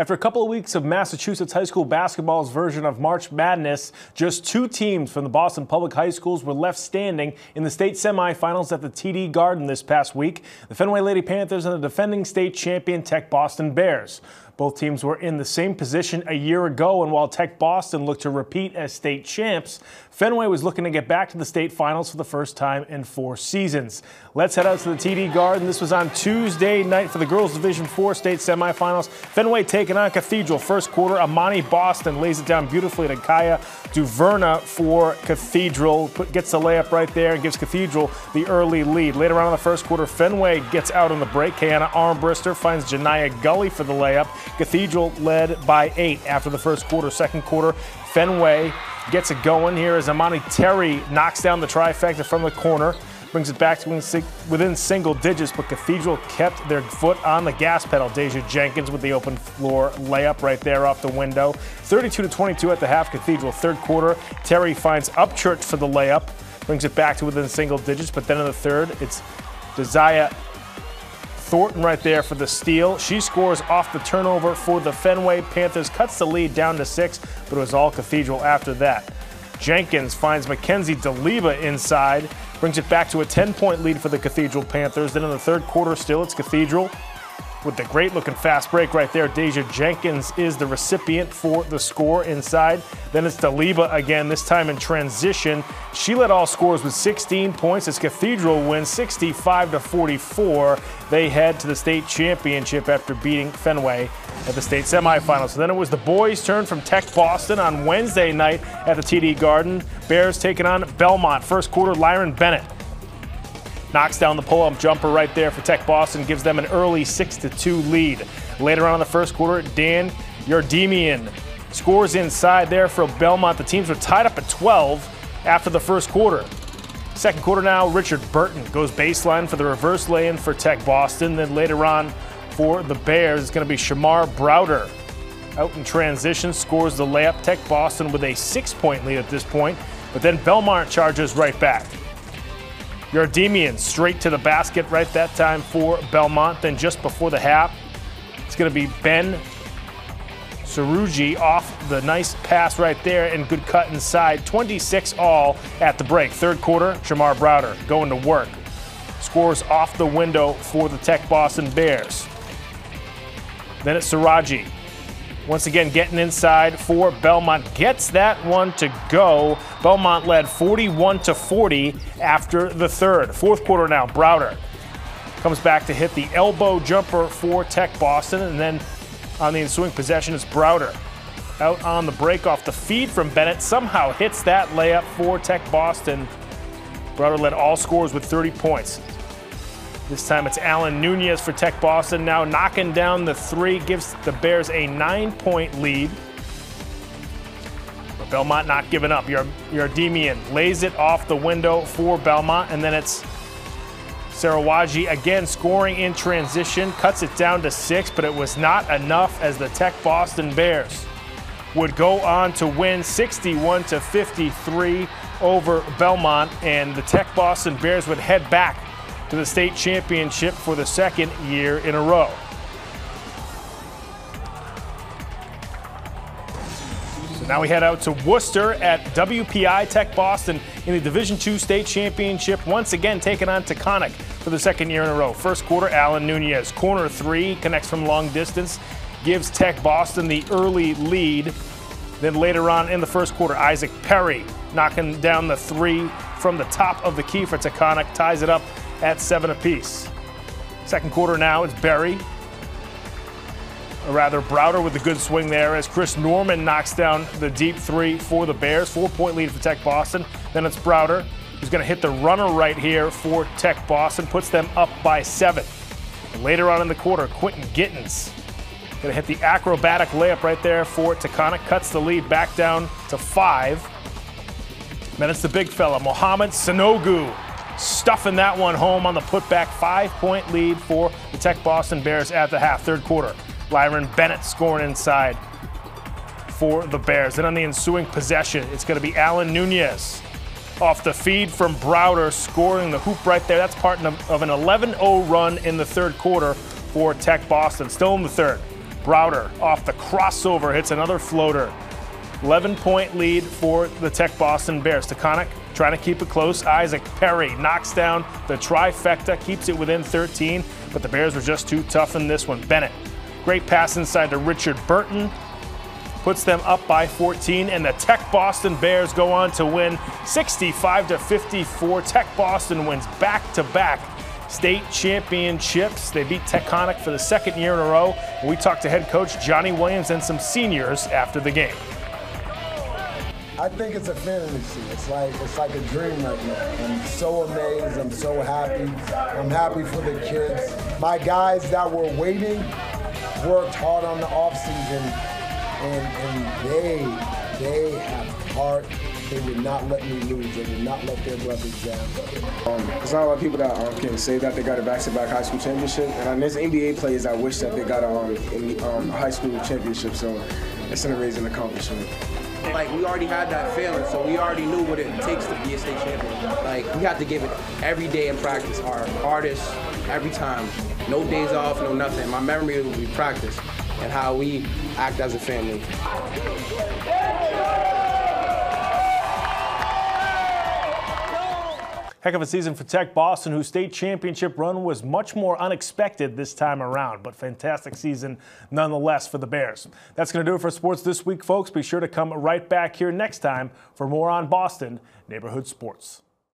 After a couple of weeks of Massachusetts high school basketball's version of March Madness, just 2 teams from the Boston Public High Schools were left standing in the state semifinals at the TD Garden this past week. The Fenway Lady Panthers and the defending state champion Tech Boston Bears. Both teams were in the same position a year ago, and while Tech Boston looked to repeat as state champs, Fenway was looking to get back to the state finals for the first time in 4 seasons. Let's head out to the TD Garden. This was on Tuesday night for the girls Division IV state semifinals. Fenway taking on Cathedral. First quarter, Amani Boston lays it down beautifully to Kaya Duverna for Cathedral. Gets the layup right there and gives Cathedral the early lead. Later on in the first quarter, Fenway gets out on the break. Kayana Armbrister finds Janiyah Gully for the layup. Cathedral led by 8 after the first quarter. Second quarter, Fenway gets it going here as Amani Terry knocks down the trifecta from the corner. Brings it back to within single digits, but Cathedral kept their foot on the gas pedal. Deja Jenkins with the open floor layup right there off the window. 32-22 at the half, Cathedral. Third quarter, Terry finds Upchurch for the layup. Brings it back to within single digits, but then in the third, it's Desire Thornton right there for the steal. She scores off the turnover for the Fenway Panthers. Cuts the lead down to 6, but it was all Cathedral after that. Jenkins finds Mackenzie DeLiva inside. Brings it back to a 10-point lead for the Cathedral Panthers. Then in the third quarter, still it's Cathedral with the great-looking fast break right there. Deja Jenkins is the recipient for the score inside. Then it's DeLiva again, this time in transition. She led all scorers with 16 points as Cathedral wins 65-44. They head to the state championship after beating Fenway at the state semifinals. So then it was the boys' turn from Tech Boston on Wednesday night at the TD Garden. Bears taking on Belmont. First quarter, Lyron Bennett knocks down the pull-up jumper right there for Tech Boston, gives them an early 6-2 lead. Later on in the first quarter, Dan Yardemian scores inside there for Belmont. The teams were tied up at 12 after the first quarter. Second quarter now, Richard Burton goes baseline for the reverse lay-in for Tech Boston. Then later on for the Bears, it's going to be Shamar Browder. Out in transition, scores the layup. Tech Boston with a 6-point lead at this point, but then Belmont charges right back. Yardemian straight to the basket right that time for Belmont. Then just before the half, it's going to be Ben Saruji off the nice pass right there and good cut inside. 26 all at the break. Third quarter, Shamar Browder going to work. Scores off the window for the Tech Boston Bears. Then it's Saraji. Once again, getting inside for Belmont. Gets that one to go. Belmont led 41-40 after the third. Fourth quarter now, Browder comes back to hit the elbow jumper for Tech Boston. And then on the ensuing possession, it's Browder. Out on the break off the feed from Bennett. Somehow hits that layup for Tech Boston. Browder led all scorers with 30 points. This time it's Alan Nunez for Tech Boston. Now knocking down the 3, gives the Bears a 9-point lead. But Belmont not giving up. Yardemian lays it off the window for Belmont. And then it's Sarawaji again scoring in transition. Cuts it down to 6, but it was not enough as the Tech Boston Bears would go on to win 61-53 over Belmont. And the Tech Boston Bears would head back to the state championship for the second year in a row. So now we head out to Worcester at WPI. Tech Boston in the Division II state championship, once again taking on Taconic for the second year in a row. First quarter, Alan Nunez, corner 3, connects from long distance, gives Tech Boston the early lead. Then later on in the first quarter, Isaac Perry knocking down the 3 from the top of the key for Taconic, ties it up at 7 apiece. Second quarter now, it's Berry. Or rather, Browder with the good swing there as Chris Norman knocks down the deep 3 for the Bears. 4-point lead for Tech Boston. Then it's Browder who's going to hit the runner right here for Tech Boston. Puts them up by 7. And later on in the quarter, Quentin Gittins going to hit the acrobatic layup right there for Taconic. Cuts the lead back down to 5. Then it's the big fella, Mohamed Sanogu, stuffing that one home on the putback. 5-point lead for the Tech Boston Bears at the half. Third quarter, Lyron Bennett scoring inside for the Bears. Then on the ensuing possession, it's going to be Alan Nunez off the feed from Browder, scoring the hoop right there. That's part of an 11-0 run in the third quarter for Tech Boston. Still in the third. Browder off the crossover hits another floater. 11-point lead for the Tech Boston Bears. Taconic trying to keep it close. Isaac Perry knocks down the trifecta, keeps it within 13, but the Bears were just too tough in this one. Bennett, great pass inside to Richard Burton, puts them up by 14, and the Tech Boston Bears go on to win 65-54. Tech Boston wins back-to-back state championships. They beat Taconic for the second year in a row. We talked to head coach Johnny Williams and some seniors after the game. I think it's a fantasy. It's like a dream right now. I'm so amazed. I'm so happy. I'm happy for the kids. My guys that were waiting worked hard on the offseason, and they have heart. They did not let me lose. They did not let their brothers down. There's not a lot of people that can say that they got a back-to-back high school championship, and there's NBA players that wish that they got a high school championship. So it's an amazing accomplishment. Like, we already had that feeling, so we already knew what it takes to be a state champion. Like, we have to give it every day in practice, our hardest, every time. No days off, no nothing. My memory will be practice and how we act as a family. Heck of a season for Tech Boston, whose state championship run was much more unexpected this time around, but fantastic season nonetheless for the Bears. That's going to do it for sports this week, folks. Be sure to come right back here next time for more on Boston Neighborhood Sports.